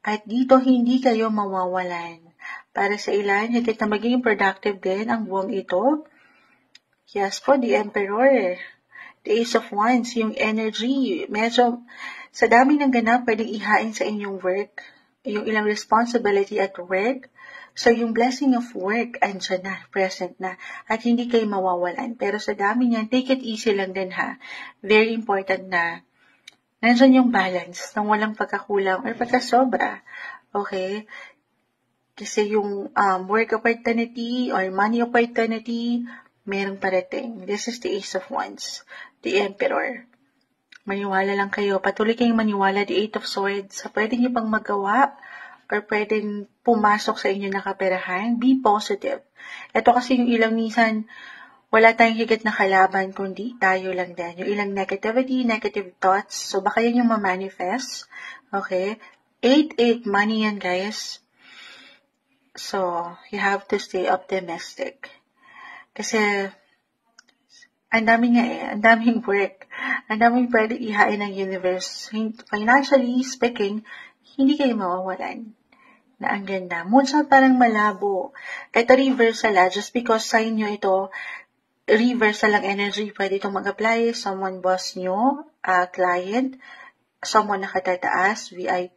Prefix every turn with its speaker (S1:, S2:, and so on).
S1: At dito, hindi kayo mawawalan. Para sa ilan, higit na maging productive din ang buwang ito. Yes po, the Emperor. The Ace of Wands, yung energy, medyo sa dami ng ganap, pwedeng ihain sa inyong work, yung ilang responsibility at work. So, yung blessing of work, andyan na, present na, at hindi kayo mawawalan. Pero sa dami niyan, take it easy lang din ha. Very important na nandyan yung balance ng walang pagkakulang or pagkasobra. Okay? Kasi yung work opportunity or money opportunity, merong parating. This is the Ace of Wands, the Emperor. Maniwala lang kayo. Patuloy kayong maniwala, the Eight of Swords. Sa pwede nyo pang magawa or pwedeng pumasok sa inyo na kaperahan, be positive. Ito kasi yung ilang minsan, wala tayong higit na kalaban, kundi tayo lang din. Yung ilang negativity, negative thoughts. So, baka yan yung ma-manifest. Okay? 8-8 money yan, guys. So, you have to stay optimistic. Kasi, ang daming work. Ang daming pwede ihain ng universe. Financially speaking, hindi kayo mawawalan. Na ang ganda. Moonshot parang malabo. Ito reversal just because sa inyo ito, reversal ang energy. Pwede itong mag-apply. Someone boss nyo, client, someone nakatataas, VIP.